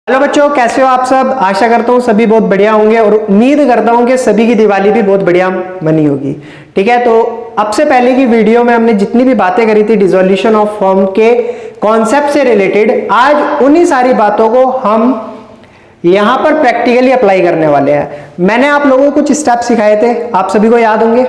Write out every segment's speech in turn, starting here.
Hello बच्चों, कैसे हो आप सब। आशा करता हूँ सभी बहुत बढ़िया होंगे और उम्मीद करता हूँ कि सभी की दिवाली भी बहुत बढ़िया बनी होगी। ठीक है, तो अब से पहले की वीडियो में हमने जितनी भी बातें करी थी डिसोल्यूशन ऑफ फॉर्म के कॉन्सेप्ट से रिलेटेड, आज उन्हीं सारी बातों को हम यहां पर प्रैक्टिकली अप्लाई करने वाले हैं। मैंने आप लोगों को कुछ स्टेप सिखाए थे, आप सभी को याद होंगे।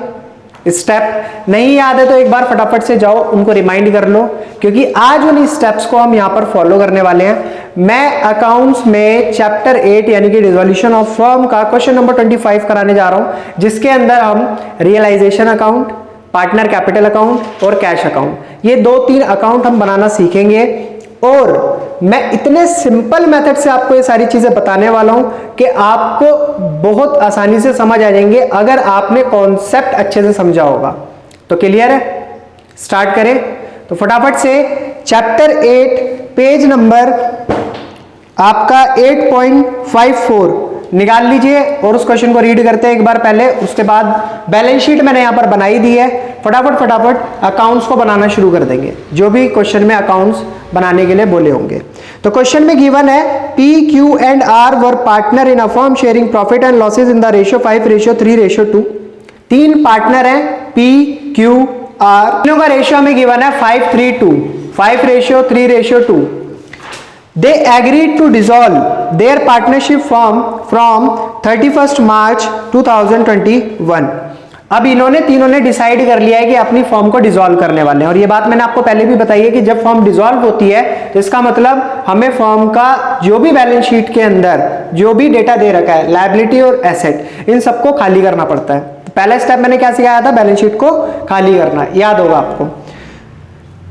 स्टेप नहीं याद है तो एक बार फटाफट से जाओ उनको रिमाइंड कर लो, क्योंकि आज उन स्टेप्स को हम यहां पर फॉलो करने वाले हैं। मैं अकाउंट्स में चैप्टर 8 यानी कि डिसोल्यूशन ऑफ फर्म का क्वेश्चन नंबर 25 कराने जा रहा हूं, जिसके अंदर हम realisation account, partner capital account और कैश अकाउंट, ये 2-3 अकाउंट हम बनाना सीखेंगे। और मैं इतने सिंपल मेथड से आपको ये सारी चीजें बताने वाला हूं कि आपको बहुत आसानी से समझ आ जाएंगे अगर आपने कॉन्सेप्ट अच्छे से समझा होगा। तो क्लियर है, स्टार्ट करें। तो फटाफट से चैप्टर 8 पेज नंबर आपका 8.54 निकाल लीजिए और उस क्वेश्चन को रीड करते हैं एक बार पहले। उसके बाद बैलेंस शीट मैंने यहां पर बनाई दी है, फटाफट अकाउंट्स को बनाना शुरू कर देंगे, जो भी क्वेश्चन में अकाउंट्स बनाने के लिए बोले होंगे। तो क्वेश्चन में गिवन है P, Q and R were partner in a firm sharing profit and losses in the ratio 5:3:2। 3 partner हैं P, Q, R, तीनों का रेशियो हमें गिवन है 5:3:2, 5:3:2। They agreed to dissolve their partnership firm from 31st March 2021। अब इन्होंने तीनों ने decide कर लिया है कि अपनी फर्म को डिसॉल्व करने वाले हैं। और ये बात मैंने आपको पहले भी बताई है कि जब फर्म डिसॉल्व होती है तो इसका मतलब हमें फर्म का जो भी बैलेंस शीट के अंदर जो भी डेटा दे रखा है, लायबिलिटी और एसेट, इन सबको खाली करना पड़ता है। तो पहला स्टेप मैंने क्या सिखाया था, बैलेंस शीट को खाली करना, याद होगा आपको।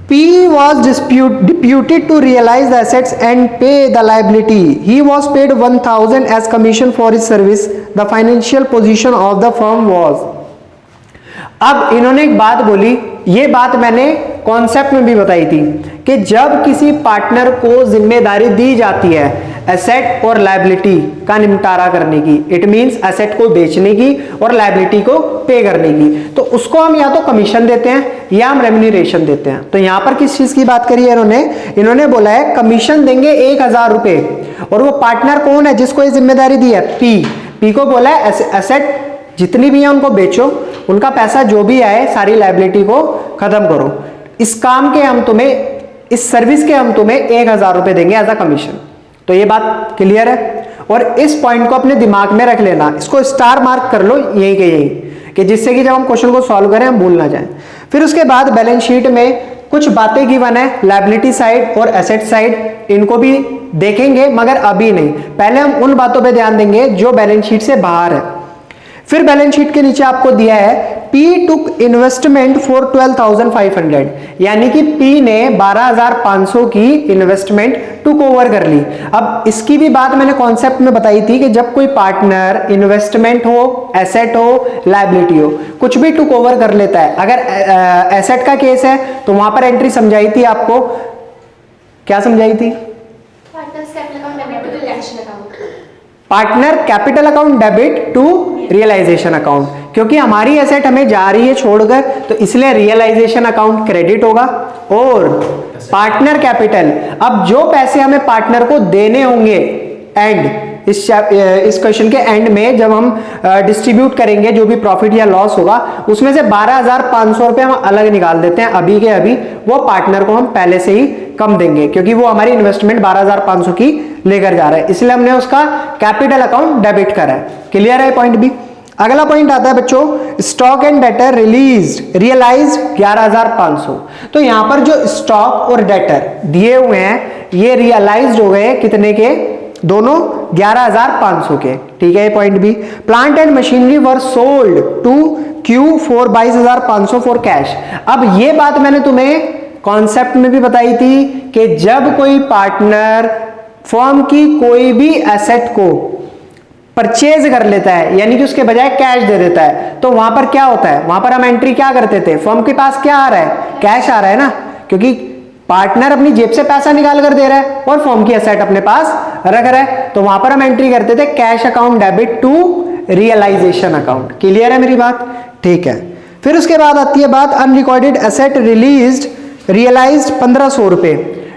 P was deputed to realize the assets and pay the liability. He was paid 1,000 as commission for his service. The financial position of the firm was। अब इन्होंने एक बात बोली, ये बात मैंने कॉन्सेप्ट में भी बताई थी कि जब किसी पार्टनर को जिम्मेदारी दी जाती है एसेट और लायबिलिटी का निपटारा करने की, इट मींस एसेट को बेचने की और लायबिलिटी को पे करने की, तो उसको हम या तो कमीशन देते हैं या हम रेम्यूनरेशन देते हैं। तो यहां पर किस चीज की बात करी है इन्होंने बोला है कमीशन देंगे 1,000 रुपए, और वो पार्टनर कौन है जिसको ये जिम्मेदारी दी है, पी को बोला है एसेट जितनी भी है उनको बेचो, उनका पैसा जो भी आए सारी लायबिलिटी को खत्म करो। इस काम के हम तुम्हें, इस सर्विस के हम तुम्हें 1,000 रुपए देंगे एज अ कमीशन। तो ये बात क्लियर है, और इस पॉइंट को अपने दिमाग में रख लेना, इसको स्टार मार्क कर लो यही के यही, कि जिससे कि जब हम क्वेश्चन को सॉल्व करें हम भूल ना जाएं। फिर उसके बाद बैलेंस शीट में कुछ बातें गिवन है, लायबिलिटी साइड और एसेट साइड, इनको भी देखेंगे मगर अभी नहीं, पहले हम उन बातों पर ध्यान देंगे जो बैलेंस शीट से बाहर है। फिर बैलेंस शीट के नीचे आपको दिया है P टुक इन्वेस्टमेंट फॉर 12,500, यानी कि P ने 12,500 की इन्वेस्टमेंट टुक ओवर कर ली। अब इसकी भी बात मैंने कॉन्सेप्ट में बताई थी कि जब कोई पार्टनर इन्वेस्टमेंट हो, एसेट हो, लायबिलिटी हो, कुछ भी टुक ओवर कर लेता है। अगर एसेट का केस है तो वहां पर एंट्री समझाई थी आपको, क्या समझाई थी, partner capital account debit to realisation account, क्योंकि हमारी एसेट हमें जा रही है छोड़कर, तो इसलिए रियलाइजेशन अकाउंट क्रेडिट होगा। और पार्टनर कैपिटल, अब जो पैसे हमें पार्टनर को देने होंगे एंड इस क्वेश्चन के एंड में जब हम डिस्ट्रीब्यूट करेंगे जो भी प्रॉफिट या लॉस होगा, उसमें से 12,500 रुपए हम अलग निकाल देते हैं अभी के अभी, वो पार्टनर को हम पहले से ही कम देंगे क्योंकि वो हमारी इन्वेस्टमेंट 12,500 की लेकर जा रहा है, इसलिए हमने उसका कैपिटल अकाउंट डेबिट करा है। क्लियर है पॉइंट भी। अगला पॉइंट आता है बच्चों, स्टॉक एंड डेटर रियलाइज 11,500। तो यहां पर जो स्टॉक और डेटर दिए हुए हैं ये रियलाइज्ड हो गए कितने के, दोनों 11,500 के। ठीक है, ये पॉइंट भी। Plant and machinery were sold to Q for 22,500 for cash. अब ये बात मैंने तुम्हें कॉन्सेप्ट में भी बताई थी कि जब कोई पार्टनर फर्म की कोई भी एसेट को परचेज कर लेता है, यानी कि उसके बजाय कैश दे देता है, तो वहां पर क्या होता है, वहां पर हम एंट्री क्या करते थे, फर्म के पास क्या आ रहा है, कैश आ रहा है ना, क्योंकि पार्टनर अपनी जेब से पैसा निकाल कर दे रहा है और फर्म की एसेट अपने पास रख रहा है, तो वहां पर हम एंट्री करते थे cash account debit to realisation account. Clear है मेरी बात, ठीक है। फिर उसके बाद आती है बात अनरिकॉर्डेड एसेट रियलाइज्ड 1,500 रुपए।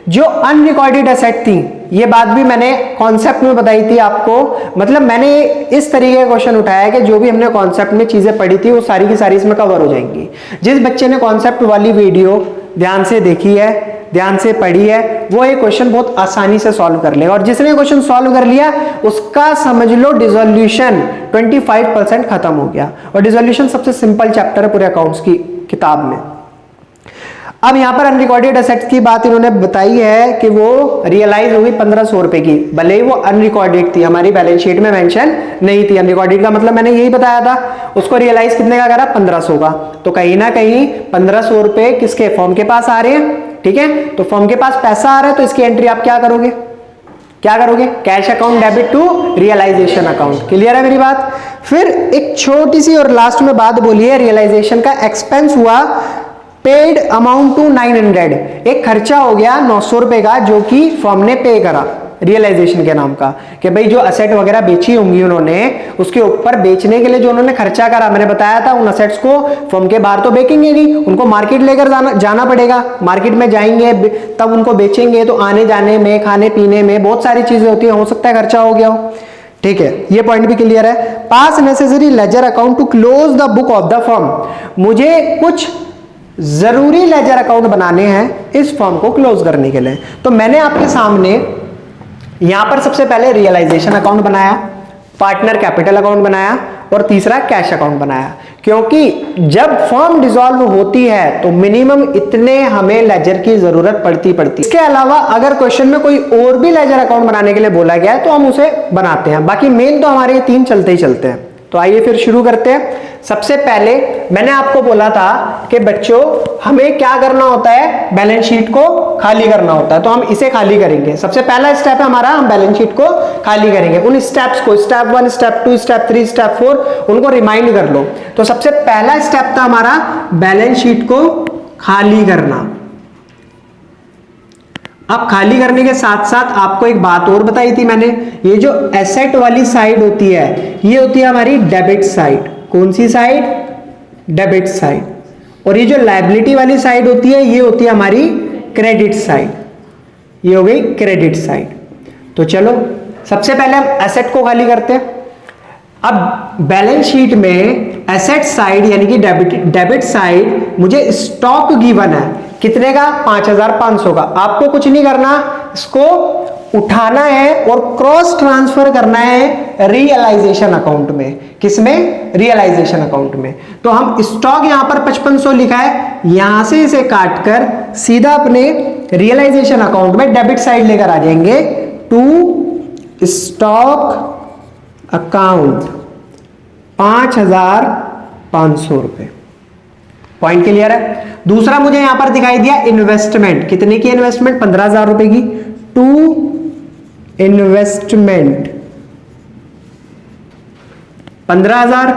जो अनरिकॉर्डेड एसेट थी, ये बात भी मैंने कॉन्सेप्ट में बताई थी आपको, मतलब मैंने इस तरीके का क्वेश्चन उठाया कि जो भी हमने कॉन्सेप्ट में चीजें पढ़ी थी वो सारी की सारी इसमें कवर हो जाएंगी। जिस बच्चे ने कॉन्सेप्ट वाली वीडियो ध्यान से देखी है, ध्यान से पढ़ी है, वो ये क्वेश्चन बहुत आसानी से सॉल्व कर लेगा, और जिसने क्वेश्चन सॉल्व कर लिया उसका समझ लो डिसोल्यूशन 25% खत्म हो गया। और डिसोल्यूशन सबसे सिंपल चैप्टर है पूरे अकाउंट्स की किताब में। अब यहां पर अनरिकॉर्डेड एसेट्स की बात इन्होंने बताई है कि वो रियलाइज हो गई 1500 रुपए की, भले ही वो अनरिकॉर्डेड थी, हमारी बैलेंस शीट में मेंशन नहीं थी। अनरिकॉर्डेड का मतलब मैंने यही बताया था, उसको रियलाइज कितने का करा, 1500 का। तो कहीं ना कहीं 1500 रुपए किसके, फर्म के पास आ रहे हैं, ठीक है। तो फर्म के पास पैसा आ रहा है तो इसकी एंट्री आप क्या करोगे, क्या करोगे, cash account debit to realisation account. Clear है मेरी बात। फिर एक छोटी सी और लास्ट में बात बोली है, रियलाइजेशन का एक्सपेंस हुआ पेड अमाउंट टू 900, एक खर्चा हो गया 900 रुपए का जो कि फर्म ने पे करा रियलाइजेशन के नाम का, कि भाई जो असेट वगैरह बेची होंगी उन्होंने, उसके ऊपर बेचने के लिए जो उन्होंने खर्चा करा, मैंने बताया था उन असेट्स को फर्म के बाहर तो बेचेंगे नहीं, उनको मार्केट लेकर जाना पड़ेगा, मार्केट में जाएंगे तब उनको बेचेंगे, तो आने जाने में, खाने पीने में बहुत सारी चीजें होती है, हो सकता है खर्चा हो गया हो, ठीक है। ये पॉइंट भी क्लियर है। Pass necessary ledger account to close the book of the firm, मुझे कुछ जरूरी लेजर अकाउंट बनाने हैं इस फर्म को क्लोज करने के लिए। तो मैंने आपके सामने यहां पर सबसे पहले रियलाइजेशन अकाउंट बनाया, पार्टनर कैपिटल अकाउंट बनाया, और तीसरा कैश अकाउंट बनाया, क्योंकि जब फर्म डिसॉल्व होती है तो मिनिमम इतने हमें लेजर की जरूरत पड़ती। इसके अलावा अगर क्वेश्चन में कोई और भी लेजर अकाउंट बनाने के लिए बोला गया है तो हम उसे बनाते हैं, बाकी मेन तो हमारे 3 चलते ही चलते हैं। तो आइए फिर शुरू करते हैं। सबसे पहले मैंने आपको बोला था कि बच्चों हमें क्या करना होता है, बैलेंस शीट को खाली करना होता है, तो हम इसे खाली करेंगे। सबसे पहला स्टेप है हमारा, हम बैलेंस शीट को खाली करेंगे। उन स्टेप्स को, स्टेप 1, स्टेप 2, स्टेप 3, स्टेप 4, उनको रिमाइंड कर लो। तो सबसे पहला स्टेप था हमारा बैलेंस शीट को खाली करना। अब खाली करने के साथ साथ आपको एक बात और बताई थी मैंने, ये जो एसेट वाली साइड होती है ये होती है हमारी डेबिट साइड। कौन सी साइड, डेबिट साइड। और ये जो लायबिलिटी वाली साइड होती है ये होती है हमारी क्रेडिट साइड। ये हो गई क्रेडिट साइड। तो चलो सबसे पहले हम एसेट को खाली करते हैं। अब बैलेंस शीट में एसेट साइड यानी कि डेबिट साइड मुझे स्टॉक गिवन है, कितने का, 5500 का। आपको कुछ नहीं करना, इसको उठाना है और क्रॉस ट्रांसफर करना है रियलाइजेशन अकाउंट में। किसमें, रियलाइजेशन अकाउंट में। तो हम स्टॉक यहां पर 5500 लिखा है, यहां से इसे काटकर सीधा अपने रियलाइजेशन अकाउंट में डेबिट साइड लेकर आ जाएंगे, टू स्टॉक अकाउंट 5500 रुपए। पॉइंट क्लियर है। दूसरा मुझे यहां पर दिखाई दिया इन्वेस्टमेंट, कितने की इन्वेस्टमेंट, 15,000 रुपए की, टू इन्वेस्टमेंट 15,000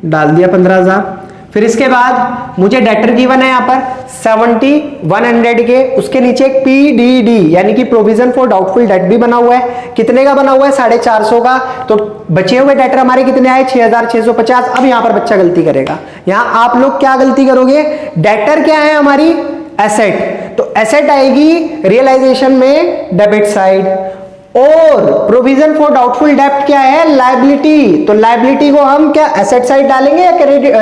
डाल दिया, 15,000। फिर इसके बाद मुझे डेटर गिवन है यहां पर 7100 के, उसके नीचे एक PDD यानी कि प्रोविजन फॉर डाउटफुल डेट भी बना हुआ है। कितने का बना हुआ है, 450 का। तो बचे हुए डेटर हमारे कितने आए, 6650। अब यहां पर बच्चा गलती करेगा, यहां आप लोग क्या गलती करोगे, डेटर क्या है हमारी, एसेट, तो एसेट आएगी रियलाइजेशन में डेबिट साइड, और प्रोविजन फॉर डाउटफुल डेब्ट क्या है, लायबिलिटी। तो लायबिलिटी को हम क्या एसेट साइड डालेंगे या क्रेडिट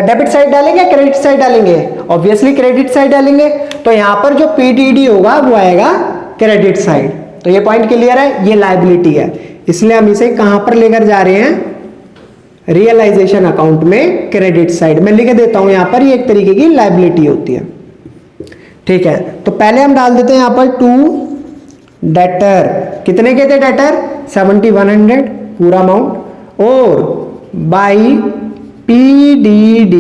डेबिट साइड डालेंगे या क्रेडिट साइड डालेंगे, ऑब्वियसली क्रेडिट साइड डालेंगे। तो यहां पर जो PDD होगा वो आएगा क्रेडिट साइड। तो ये पॉइंट क्लियर है, ये लायबिलिटी है, इसलिए हम इसे कहां पर लेकर जा रहे हैं, रियलाइजेशन अकाउंट में क्रेडिट साइड में लिख देता हूं। यहां पर ये एक तरीके की लायबिलिटी होती है, ठीक है। तो पहले हम डाल देते हैं यहां पर टू डेटर, कितने के थे डेटर, 7100 पूरा अमाउंट, और बाई PDD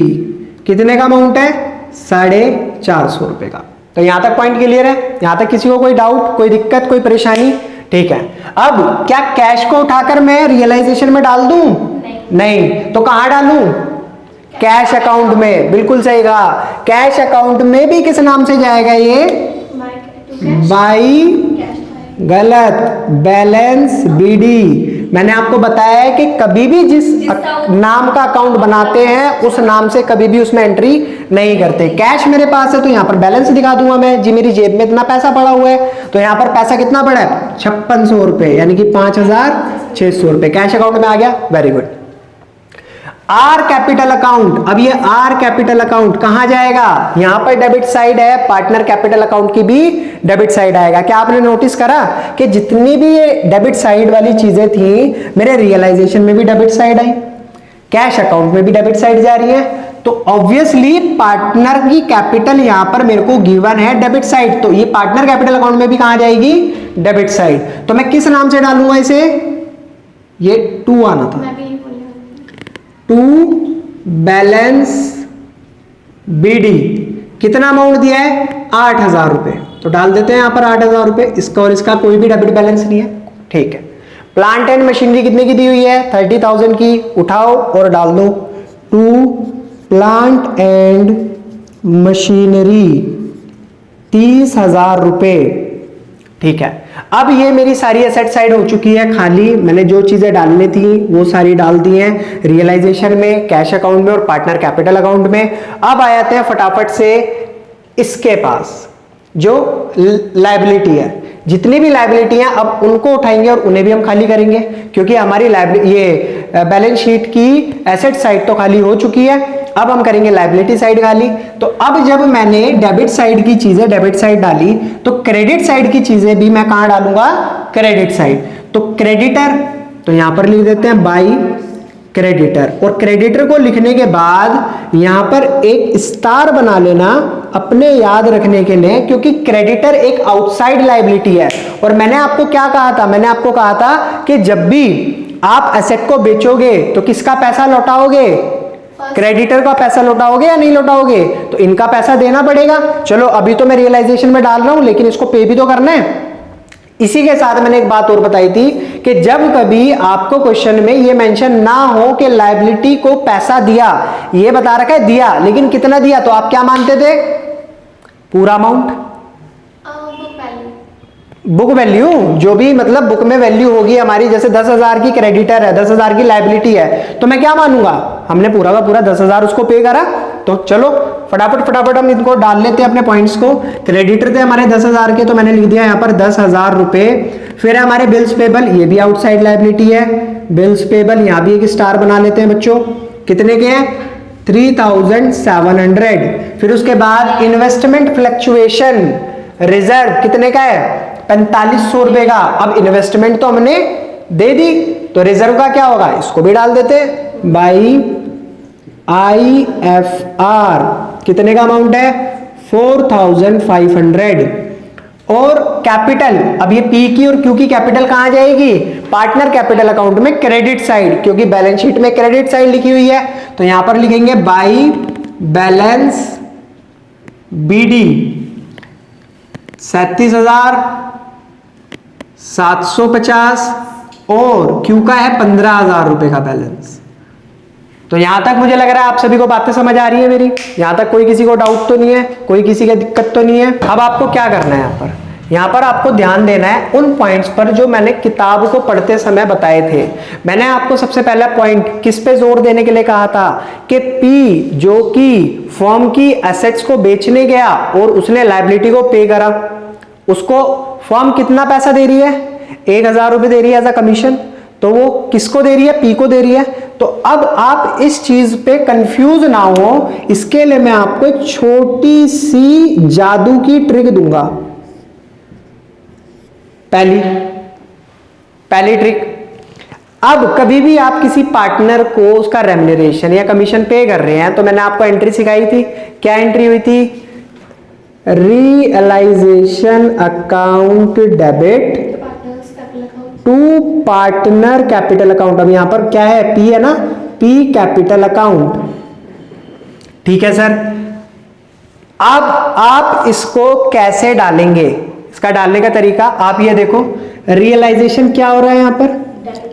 कितने का अमाउंट है, 450 रुपए का। तो यहां तक पॉइंट क्लियर है, यहां तक किसी को कोई डाउट, कोई दिक्कत, कोई परेशानी, ठीक है। अब क्या कैश को उठाकर मैं रियलाइजेशन में डाल दूं, नहीं, तो कहां डालूं, कैश अकाउंट में। बिल्कुल सही कहा, कैश अकाउंट में भी किस नाम से जाएगा ये, बाई, गलत, बैलेंस BD मैंने आपको बताया है कि कभी भी जिस नाम का अकाउंट बनाते हैं उस नाम से कभी भी उसमें एंट्री नहीं करते। कैश मेरे पास है तो यहाँ पर बैलेंस दिखा दूंगा मैं, जी मेरी जेब में इतना पैसा पड़ा हुआ है, तो यहाँ पर पैसा कितना पड़ा है 5600 रुपए, यानी कि 5600 रुपए कैश अकाउंट में आ गया। Very good. Are capital account, अब ये आर कैपिटल अकाउंट कहां जाएगा, यहां पर डेबिट साइड है, पार्टनर कैपिटल अकाउंट की भी डेबिट साइड आएगा। क्या आपने नोटिस करा कि जितनी भी ये डेबिट साइड वाली चीजें थी मेरे रियलाइजेशन में भी debit side I, cash account में भी डेबिट साइड जा रही है, तो ऑब्वियसली पार्टनर की कैपिटल यहां पर मेरे को गिवन है डेबिट साइड, तो ये पार्टनर कैपिटल अकाउंट में भी कहां जाएगी, डेबिट साइड। तो मैं किस नाम से डालूंगा इसे, ये 2 आना था, टू बैलेंस बीडी, कितना अमाउंट दिया है 8000 रुपए, तो डाल देते हैं यहां पर 8000 रुपए, इसका और इसका कोई भी डेबिट बैलेंस नहीं है। ठीक है। प्लांट एंड मशीनरी कितने की दी हुई है 30,000 की, उठाओ और डाल दो, टू प्लांट एंड मशीनरी 30,000 रुपए। ठीक है। अब ये मेरी सारी एसेट साइड हो चुकी है खाली, मैंने जो चीजें डालनी थी वो सारी डाल दी हैं रियलाइजेशन में, कैश अकाउंट में और पार्टनर कैपिटल अकाउंट में। अब आ जाते हैं फटाफट से इसके पास जो लायबिलिटी है, जितनी भी लायबिलिटी है अब उनको उठाएंगे और उन्हें भी हम खाली करेंगे, क्योंकि हमारी ये बैलेंस शीट की एसेट साइड तो खाली हो चुकी है, अब हम करेंगे लायबिलिटी साइड खाली। तो अब जब मैंने डेबिट साइड की चीजें डेबिट साइड डाली तो क्रेडिट साइड की चीजें भी मैं कहां डालूंगा, क्रेडिट साइड। तो क्रेडिटर, तो यहां पर लिख देते हैं बाई क्रेडिटर, और क्रेडिटर को लिखने के बाद यहां पर एक स्टार बना लेना अपने याद रखने के लिए, क्योंकि क्रेडिटर एक आउटसाइड लायबिलिटी है। और मैंने आपको क्या कहा था, मैंने आपको कहा था कि जब भी आप एसेट को बेचोगे तो किसका पैसा लौटाओगे, क्रेडिटर का पैसा लौटाओगे या नहीं लौटाओगे, तो इनका पैसा देना पड़ेगा। चलो अभी तो मैं रियलाइजेशन में डाल रहा हूं, लेकिन इसको पे भी तो करना है। इसी के साथ मैंने एक बात और बताई थी कि जब कभी आपको क्वेश्चन में ये मेंशन ना हो कि लायबिलिटी को पैसा दिया, ये बता रखा है दिया, लेकिन कितना दिया, तो आप क्या मानते थे, पूरा अमाउंट, बुक वैल्यू, जो भी मतलब बुक में वैल्यू होगी हमारी, जैसे 10,000 की क्रेडिटर है, 10,000 की लायबिलिटी है, तो मैं क्या मानूंगा, हमने पूरा का पूरा 10,000 उसको पे करा। तो चलो फटाफट हम इनको डाल लेते हैं अपने पॉइंट्स को। क्रेडिटर थे हमारे 10,000 के, तो मैंने लिख दिया यहाँ पर 10,000 रुपए। फिर है हमारे बिल्स पेबल, ये भी आउटसाइड लायबिलिटी है, बिल्स पेबल यहाँ भी एक स्टार बना लेते हैं बच्चों, कितने के हैं 3,700। फिर उसके बाद इन्वेस्टमेंट फ्लक्चुएशन रिजर्व कितने का है 4500 रुपए का। अब इन्वेस्टमेंट तो हमने दे दी, तो रिजर्व का क्या होगा, इसको भी डाल देते बाई IFR, कितने का अमाउंट है 4,500। और कैपिटल, अब ये P की और Q की कैपिटल कहां जाएगी, पार्टनर कैपिटल अकाउंट में क्रेडिट साइड, क्योंकि बैलेंस शीट में क्रेडिट साइड लिखी हुई है, तो यहां पर लिखेंगे बाई बैलेंस BD 37,750 और Q का है 15,000 रुपए का बैलेंस। तो यहां तक मुझे लग रहा है आप सभी को बातें समझ आ रही है मेरी, यहां तक कोई किसी को डाउट तो नहीं है, कोई किसी का दिक्कत तो नहीं है। अब आपको क्या करना है, यहां पर आपको ध्यान देना है उन पॉइंट्स पर जो मैंने किताब को पढ़ते समय बताए थे। मैंने आपको सबसे पहला पॉइंट किस पे जोर देने के लिए कहा था कि P जो कि फर्म की एसेट्स को बेचने गया और उसने लायबिलिटी को पे करा, उसको फर्म कितना पैसा दे रही है 1,000 रुपए दे रही है एज अ कमीशन, तो वो किसको दे रही है, P को दे रही है। तो अब आप इस चीज पे कंफ्यूज ना हो, इसके लिए मैं आपको एक छोटी सी जादू की ट्रिक दूंगा। पहली ट्रिक, अब कभी भी आप किसी पार्टनर को उसका रेम्युनरेशन या कमीशन पे कर रहे हैं, तो मैंने आपको एंट्री सिखाई थी, क्या एंट्री हुई थी, realisation account debit to partner capital account. अब यहां पर क्या है, P है ना, P कैपिटल अकाउंट। ठीक है सर। अब आप इसको कैसे डालेंगे, इसका डालने का तरीका आप ये देखो, रियलाइजेशन क्या हो रहा है, यहां पर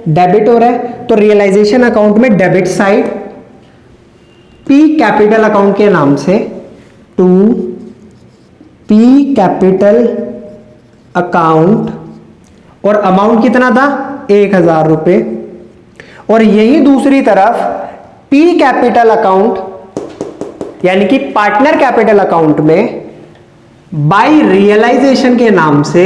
डेबिट हो रहा है, तो रियलाइजेशन अकाउंट में debit side P capital account के नाम से टू P कैपिटल अकाउंट, और अमाउंट कितना था 1000 रुपए, और यही दूसरी तरफ पी कैपिटल अकाउंट यानी कि पार्टनर कैपिटल अकाउंट में बाय रियलाइजेशन के नाम से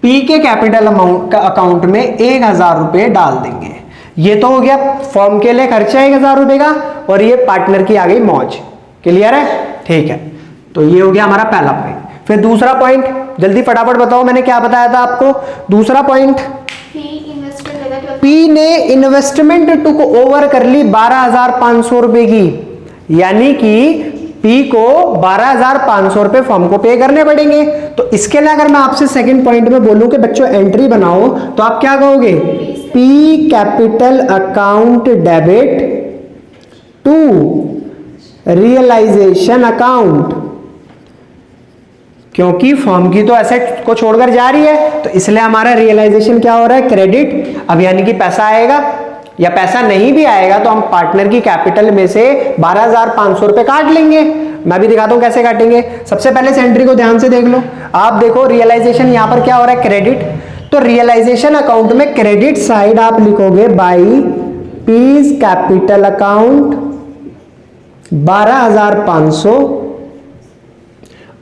पी के कैपिटल अमाउंट अकाउंट में 1000 रुपए डाल देंगे। ये तो हो गया फॉर्म के लिए खर्चा 1000 रुपए का, और ये पार्टनर की आ गई मौज। क्लियर है? ठीक है, तो ये हो गया हमारा पहला पॉइंट। फिर दूसरा पॉइंट जल्दी फटाफट बताओ, मैंने क्या बताया था आपको? दूसरा पॉइंट, पी ने इन्वेस्टमेंट टुक ओवर कर ली 12,500 रुपए की, यानी कि पी को 12,500 रुपए फर्म को पे करने पड़ेंगे। तो इसके लिए अगर मैं आपसे सेकंड पॉइंट में बोलूं कि बच्चों एंट्री बनाओ, तो आप क्या कहोगे? P capital account debit to realisation account, क्योंकि फर्म की तो एसेट को छोड़कर जा रही है, तो इसलिए हमारा रियलाइजेशन क्या हो रहा है? क्रेडिट। अब यानी कि पैसा आएगा, या पैसा नहीं भी आएगा तो हम पार्टनर की कैपिटल में से 12,500 रुपए काट लेंगे। मैं भी दिखाता हूं कैसे काटेंगे। सबसे पहले इस एंट्री को ध्यान से देख लो। आप देखो रियलाइजेशन यहां पर क्या हो रहा है? क्रेडिट। तो रियलाइजेशन अकाउंट में क्रेडिट साइड आप लिखोगे बाई पीज कैपिटल अकाउंट 12,500,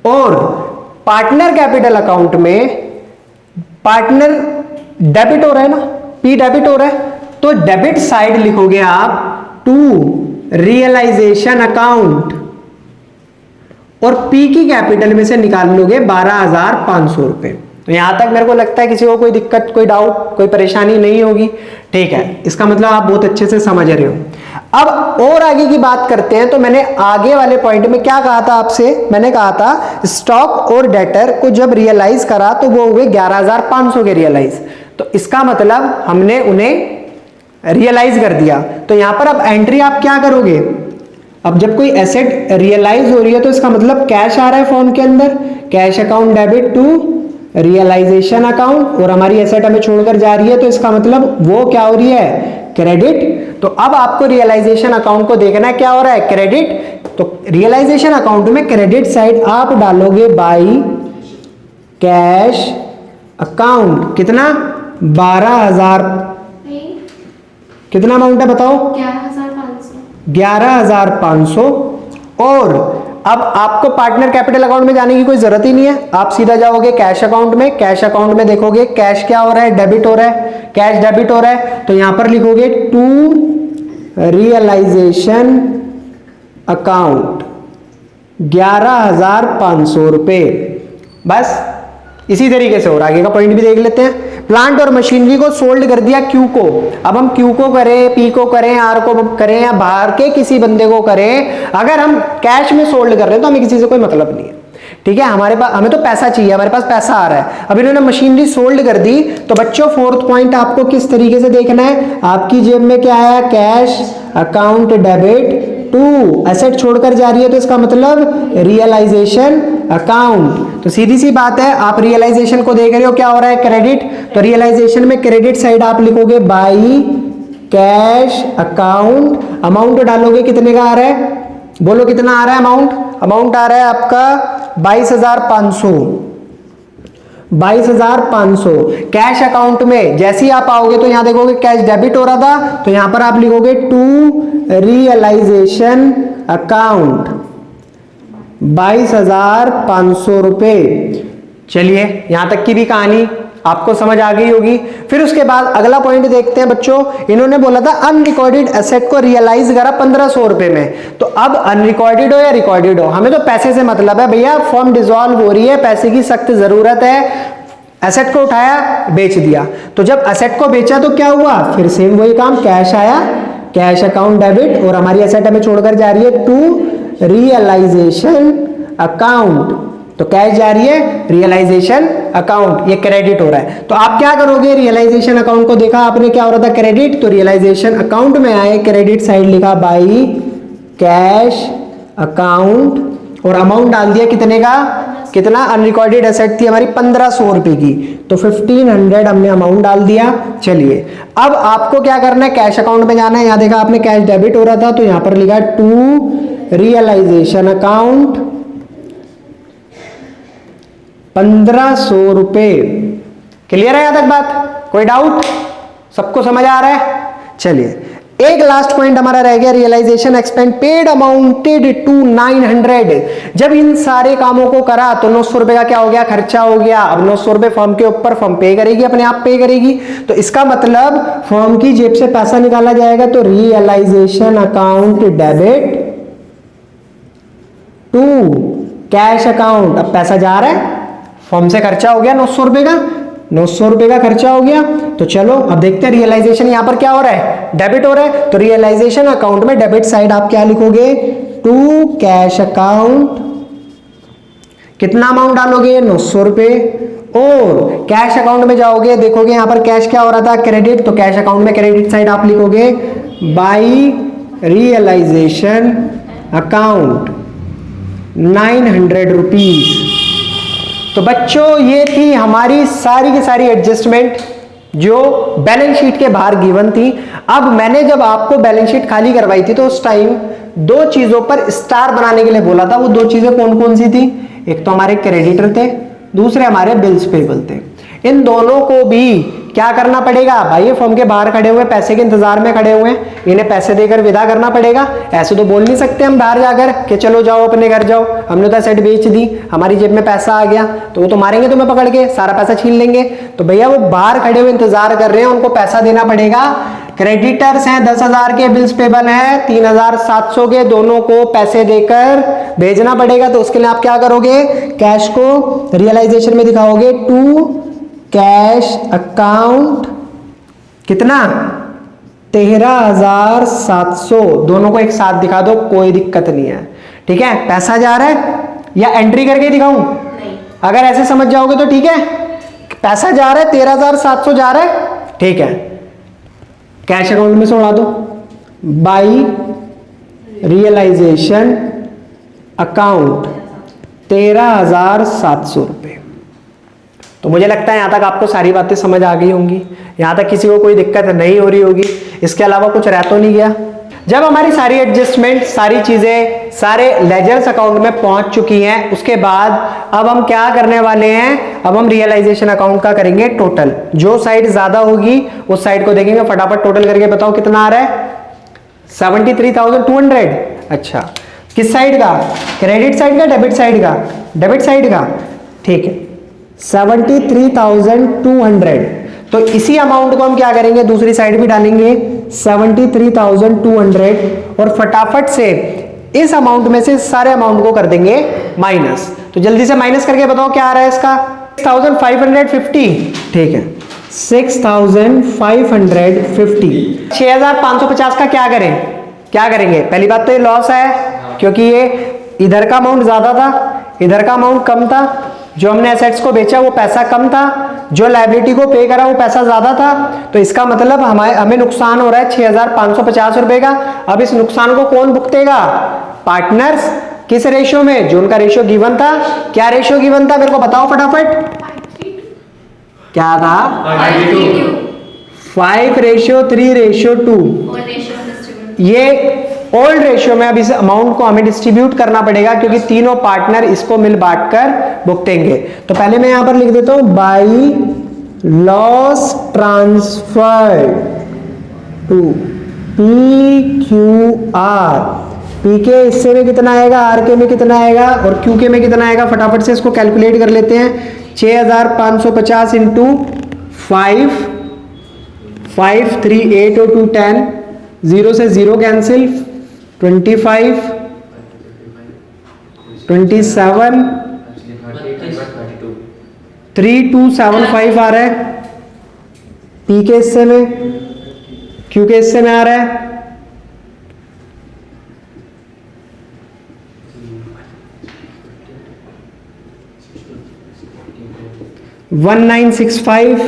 और पार्टनर कैपिटल अकाउंट में पार्टनर डेबिट हो रहा है ना, पी डेबिट हो रहा है, तो डेबिट साइड लिखोगे आप टू रियलाइजेशन अकाउंट, और पी की कैपिटल में से निकाल लोगे 12,500 रुपए। तो यहां तक मेरे को लगता है किसी को कोई दिक्कत, कोई डाउट, कोई परेशानी नहीं होगी। ठीक है, इसका मतलब आप बहुत अच्छे से समझ रहे हो। अब और आगे की बात करते हैं। तो मैंने आगे वाले पॉइंट में क्या कहा था आपसे? मैंने कहा था स्टॉक और डेटर को जब रियलाइज करा तो वो हुए 11,500 के रियलाइज। तो इसका मतलब हमने उन्हें रियलाइज कर दिया। तो यहां पर अब एंट्री आप क्या करोगे? अब जब कोई एसेट रियलाइज हो रही है तो इसका मतलब कैश आ रहा है फॉर्म के अंदर, cash account debit to realisation account, और हमारी एसेट हमें छोड़कर जा रही है तो इसका मतलब वो क्या हो रही है? क्रेडिट। तो अब आपको रियलाइजेशन अकाउंट को देखना है क्या हो रहा है? क्रेडिट। तो रियलाइजेशन अकाउंट में क्रेडिट साइड आप डालोगे बाई कैश अकाउंट। कितना? 12,000। कितना अमाउंट है बताओ? 11,500। और अब आपको पार्टनर कैपिटल अकाउंट में जाने की कोई जरूरत ही नहीं है, आप सीधा जाओगे कैश अकाउंट में। कैश अकाउंट में देखोगे कैश क्या हो रहा है? डेबिट हो रहा है, कैश डेबिट हो रहा है। तो यहां पर लिखोगे टू रियलाइजेशन अकाउंट 11,500 रुपए। बस इसी तरीके से और आगे का पॉइंट भी देख लेते हैं। प्लांट और मशीनरी को सोल्ड कर दिया क्यू को। अब हम क्यू को करें, पी को करें, आर को करें, या बाहर के किसी बंदे को करें, अगर हम कैश में सोल्ड कर रहे हैं तो हमें किसी से कोई मतलब नहीं है। ठीक है, हमारे पास, हमें तो पैसा चाहिए, हमारे पास पैसा आ रहा है। अब इन्होंने मशीनरी सोल्ड कर दी, तो बच्चों फोर्थ पॉइंट आपको किस तरीके से देखना है? आपकी जेब में क्या आया? Cash account debit to asset छोड़कर जा रही है तो इसका मतलब रियलाइजेशन अकाउंट। तो सीधी सी बात है, आप रियलाइजेशन को देख रहे हो क्या हो रहा है? क्रेडिट। तो रियलाइजेशन में क्रेडिट साइड आप लिखोगे बाई कैश अकाउंट। अमाउंट डालोगे कितने का आ रहा है? बोलो कितना आ रहा है अमाउंट? अमाउंट आ रहा है आपका 22,500। 22,500 कैश अकाउंट में। जैसे ही आप आओगे तो यहां देखोगे कैश डेबिट हो रहा था, तो यहां पर आप लिखोगे टू रियलाइजेशन अकाउंट 22,500 रुपए। चलिए, यहां तक की भी कहानी आपको समझ आ गई होगी। फिर उसके बाद अगला पॉइंट देखते हैं बच्चों। इन्होंने बोला था अनरिकॉर्डेड एसेट को रियलाइज करा 1,500 रुपए में। तो अब अनरिकॉर्डेड हो या रिकॉर्डेड हो, हमें तो पैसे से मतलब है भैया। फॉर्म डिसॉल्व हो रही है, पैसे की सख्त जरूरत है। एसेट को उठाया, बेच दिया। तो जब एसेट को बेचा तो क्या हुआ? फिर सेम वही काम, कैश आया, कैश अकाउंट डेबिट, और हमारी एसेट हमें छोड़कर जा रही है टू रियलाइजेशन अकाउंट। तो कैश जा रही है, रियलाइजेशन अकाउंट, ये क्रेडिट हो रहा है। तो आप क्या करोगे? रियलाइजेशन अकाउंट को देखा आपने, क्या हो रहा था? क्रेडिट। तो रियलाइजेशन अकाउंट में आए, क्रेडिट साइड लिखा बाई कैश अकाउंट, और अमाउंट डाल दिया कितने का? कितना? अनरिकॉर्डेड एसेट थी हमारी 1,500 रुपए की, तो 1,500 हमने अमाउंट डाल दिया। चलिए, अब आपको क्या करना है? कैश अकाउंट में जाना है। यहां देखा आपने कैश डेबिट हो रहा था, तो यहां पर लिखा टू रियलाइजेशन अकाउंट 1500 रुपए। क्लियर है यहां तक बात? कोई डाउट? सबको समझ आ रहा है? चलिए एक लास्ट पॉइंट हमारा रह गया, realisation expense paid amounted to 900। जब इन सारे कामों को करा तो 900 रुपए का क्या हो गया? खर्चा हो गया। अब 900 रुपए फर्म के ऊपर फर्म पे करेगी, अपने आप पे करेगी। तो इसका मतलब फर्म की जेब से पैसा निकाला जाएगा, तो realisation account debit to cash account. अब पैसा जा रहा है, फर्म से खर्चा हो गया 900 रुपए का, 900 रुपए का खर्चा हो गया। तो चलो अब देखते हैं रियलाइजेशन यहां पर क्या हो रहा है? डेबिट हो रहा है। तो रियलाइजेशन अकाउंट में डेबिट साइड आप क्या लिखोगे? To cash account. कितना अमाउंट डालोगे? 900 रुपए। और कैश अकाउंट में जाओगे, देखोगे यहां पर कैश क्या हो रहा था? क्रेडिट। तो कैश अकाउंट में क्रेडिट साइड आप लिखोगे बाई रियलाइजेशन अकाउंट 900 रुपीज। तो बच्चों ये थी हमारी सारी की सारी एडजस्टमेंट जो बैलेंस शीट के बाहर गिवन थी। अब मैंने जब आपको बैलेंस शीट खाली करवाई थी तो उस टाइम दो चीजों पर स्टार बनाने के लिए बोला था। वो दो चीजें कौन कौन सी थी? एक तो हमारे क्रेडिटर थे, दूसरे हमारे बिल्स पेबल थे। इन दोनों को भी क्या करना पड़ेगा? भाई ये फर्म के बाहर खड़े हुए, पैसे के इंतजार में खड़े हुए हैं, इन्हें पैसे देकर विदा करना पड़ेगा। ऐसे तो बोल नहीं सकते हम बाहर जाकर कि चलो जाओ अपने घर जाओ, हमने तो सेट बेच दी, हमारी जेब में पैसा आ गया। तो वो तो मारेंगे तुम्हें पकड़ के, सारा पैसा छीन लेंगे। तो भैया वो बाहर खड़े हुए इंतजार कर रहे हैं, उनको पैसा देना पड़ेगा। क्रेडिटर्स हैं 10,000 के, बिल्स पेबल हैं 3,700 के, दोनों को पैसे देकर भेजना पड़ेगा। तो उसके लिए आप क्या करोगे? कैश को रियलाइजेशन में दिखाओगे टू कैश अकाउंट कितना? 13,700। दोनों को एक साथ दिखा दो, कोई दिक्कत नहीं है। ठीक है, पैसा जा रहा है या एंट्री करके दिखाऊं? अगर ऐसे समझ जाओगे तो ठीक है। पैसा जा रहा है 13,700 जा रहा है, ठीक है। कैश अकाउंट में से उड़ा दो बाई रियलाइजेशन अकाउंट 13,700 रुपए। तो मुझे लगता है यहां तक आपको सारी बातें समझ आ गई होंगी, यहां तक किसी को कोई दिक्कत नहीं हो रही होगी। इसके अलावा कुछ रह तो नहीं गया। जब हमारी सारी एडजस्टमेंट, सारी चीजें सारे लेजर्स अकाउंट में पहुंच चुकी हैं, उसके बाद अब हम क्या करने वाले हैं? अब हम रियलाइजेशन अकाउंट का करेंगे टोटल। जो साइड ज्यादा होगी उस साइड को देखेंगे। फटाफट टोटल करके बताओ कितना आ रहा है? 73,200। अच्छा, किस साइड का? क्रेडिट साइड का, डेबिट साइड का? डेबिट साइड का, ठीक है। 73,200। तो इसी अमाउंट को हम क्या करेंगे? दूसरी साइड भी डालेंगे 73,200 और फटाफट से इस अमाउंट में से सारे अमाउंट को कर देंगे माइनस। तो जल्दी से माइनस करके बताओ क्या आ रहा है इसका? 6,550। ठीक है, 6,550। 6,550 का क्या करें? क्या करेंगे? पहली बात तो ये लॉस है क्योंकि ये इधर का अमाउंट ज्यादा था, इधर का अमाउंट कम था। जो हमने एसेट्स को बेचा वो पैसा कम था, जो लायबिलिटी को पे करा वो पैसा ज्यादा था। तो इसका मतलब हमें नुकसान हो रहा है 6,550 रुपए का। अब इस नुकसान को कौन भुगतेगा? पार्टनर्स। किस रेशियो में? जो उनका रेशियो गिवन था। क्या रेशियो गिवन था? मेरे को बताओ फटाफट। क्या था? 5:3:2। ये ओल्ड रेशियो में अब इस अमाउंट को हमें डिस्ट्रीब्यूट करना पड़ेगा क्योंकि तीनों पार्टनर इसको मिल बांट कर भुगतेंगे। तो पहले मैं यहां पर लिख देता हूं by loss transfer to PQR। P के हिस्से में कितना आएगा, आर के में कितना आएगा और क्यू के में कितना आएगा? फटाफट से इसको कैलकुलेट कर लेते हैं। 6,550 इंटू 5, 5, 3, 8 और 2, 10, 0 से 0 कैंसिल, 25, 27, 3,275 आ रहा है पी के हिस्से में, क्यू के हिस्से में आ रहा है 1965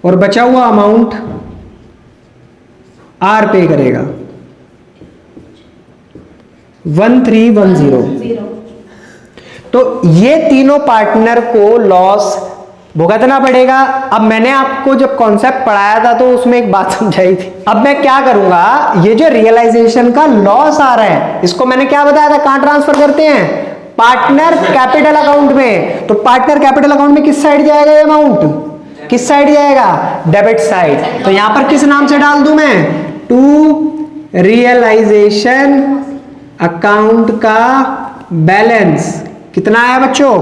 और बचा हुआ अमाउंट आर पे करेगा 1310। तो ये तीनों पार्टनर को लॉस भुगतना पड़ेगा। अब मैंने आपको जब कॉन्सेप्ट पढ़ाया था तो उसमें एक बात समझाई थी। अब मैं क्या करूंगा, ये जो रियलाइजेशन का लॉस आ रहा है इसको मैंने क्या बताया था, कहां ट्रांसफर करते हैं? पार्टनर कैपिटल अकाउंट में। तो पार्टनर कैपिटल अकाउंट में किस साइड जाएगा ये अमाउंट? किस साइड जाएगा? Debit side. तो यहां पर किस नाम से डाल दूं मैं? टू रियलाइजेशन अकाउंट का बैलेंस कितना है बच्चों?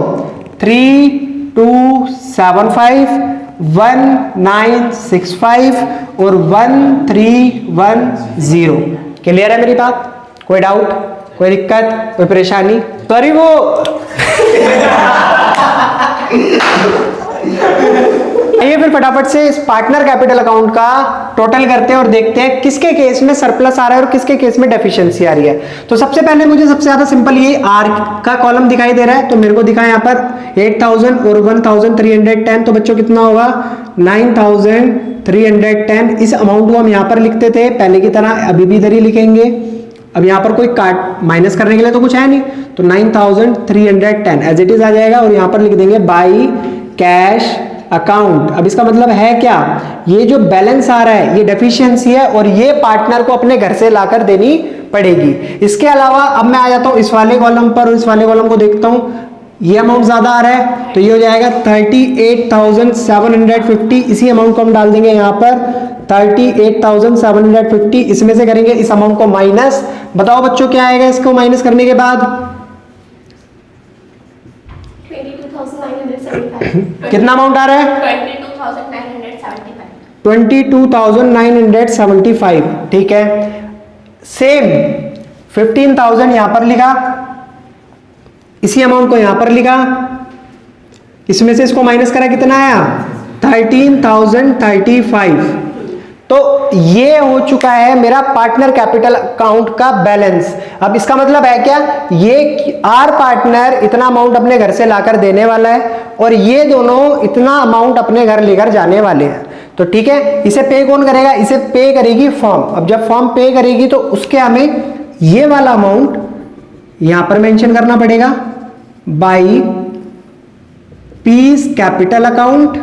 3275, 1965 और 1310। क्लियर है मेरी बात? कोई डाउट, कोई दिक्कत, कोई परेशानी? सॉरी वो ये फिर फटाफट से इस पार्टनर कैपिटल अकाउंट का टोटल करते हैं और देखते हैं किसके केस में सरप्लस आ रहा है और किसके केस में डेफिशिएंसी आ रही है। तो सबसे पहले मुझे सबसे ज्यादा सिंपल ये आर का कॉलम दिखाई दे रहा है, तो मेरे को दिखा यहाँ पर 8000 और 1310। तो बच्चों कितना होगा? 9310। इस अमाउंट को हम यहाँ पर लिखते थे पहले की तरह, अभी भी इधर ही लिखेंगे। अब यहाँ पर कोई काट माइनस करने के लिए तो कुछ है नहीं, तो 9310 एज इट इज आ जाएगा और यहाँ पर लिख देंगे बाई कैश अकाउंट। अब इसका मतलब है क्या? ये जो बैलेंस आ रहा है ये डेफिशिएंसी है और ये पार्टनर को अपने घर से लाकर देनी पड़ेगी। इसके अलावा अब मैं आ जाता हूं इस वाले कॉलम पर और इस वाले कॉलम को देखता हूं, ये अमाउंट ज्यादा आ रहा है तो ये हो जाएगा 38,750। इसी अमाउंट को हम डाल देंगे यहाँ पर 38,750। इसमें से करेंगे इस अमाउंट को माइनस। बताओ बच्चों क्या आएगा इसको माइनस करने के बाद? 22,975। कितना अमाउंट आ रहा है? 22,975। ठीक है, सेम 15,000 यहां पर लिखा, इसी अमाउंट को यहां पर लिखा, इसमें से इसको माइनस करा, कितना आया? 13,035। तो ये हो चुका है मेरा पार्टनर कैपिटल अकाउंट का बैलेंस। अब इसका मतलब है क्या? ये आर पार्टनर इतना अमाउंट अपने घर से लाकर देने वाला है और ये दोनों इतना अमाउंट अपने घर लेकर जाने वाले हैं। तो ठीक है, इसे पे कौन करेगा? इसे पे करेगी फर्म। अब जब फर्म पे करेगी तो उसके हमें ये वाला अमाउंट यहां पर मेंशन करना पड़ेगा by piece capital account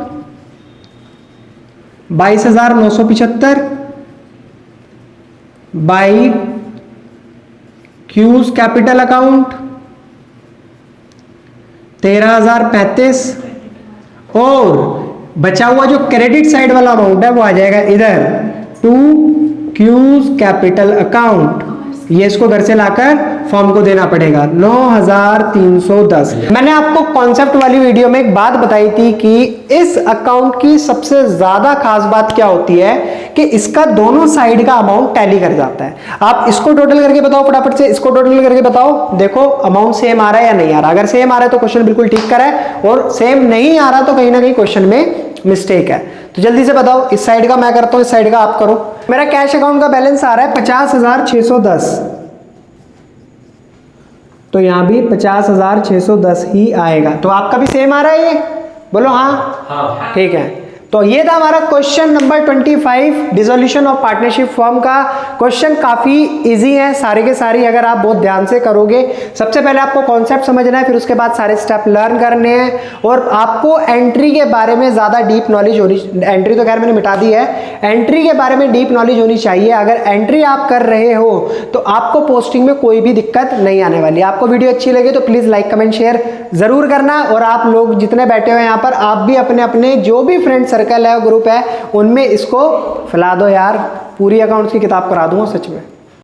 22,975 by cues capital account 13,035 और बचा हुआ जो क्रेडिट साइड वाला अमाउंट है वो आ जाएगा इधर टू क्यूज कैपिटल अकाउंट। ये इसको घर से लाकर फॉर्म को देना पड़ेगा 9,310। मैंने आपको कॉन्सेप्ट वाली वीडियो में एक बात बताई थी कि इस अकाउंट की सबसे ज्यादा खास बात क्या होती है कि इसका दोनों साइड का अमाउंट टैली कर जाता है। आप इसको टोटल करके बताओ फटाफट से, इसको टोटल करके बताओ, देखो अमाउंट सेम आ रहा है या नहीं आ रहा। अगर सेम आ रहा है तो क्वेश्चन बिल्कुल ठीक करा है और सेम नहीं आ रहा तो कहीं ना कहीं क्वेश्चन में मिस्टेक है। तो जल्दी से बताओ, इस साइड का मैं करता हूं, इस साइड का आप करो। मेरा कैश अकाउंट का बैलेंस आ रहा है 50,610, तो यहां भी 50,610 ही आएगा। तो आपका भी सेम आ रहा है ये? बोलो हाँ। ठीक है, तो ये था हमारा question number 25 dissolution of partnership form का। क्वेश्चन काफी इजी है सारे के सारे, अगर आप बहुत ध्यान से करोगे। सबसे पहले आपको कॉन्सेप्ट समझना है, फिर उसके बाद सारे स्टेप लर्न करने हैं और आपको एंट्री के बारे में ज्यादा डीप नॉलेज होनी, एंट्री तो खैर मैंने मिटा दी है, एंट्री के बारे में डीप नॉलेज होनी चाहिए। अगर एंट्री आप कर रहे हो तो आपको पोस्टिंग में कोई भी दिक्कत नहीं आने वाली। आपको वीडियो अच्छी लगे तो प्लीज लाइक कमेंट शेयर जरूर करना और आप लोग जितने बैठे हुए यहाँ पर, आप भी अपने अपने जो भी फ्रेंड सर्कल है, ग्रुप है, उनमें इसको फैला दो यार। पूरी अकाउंट्स की किताब करा दूंगा सच में।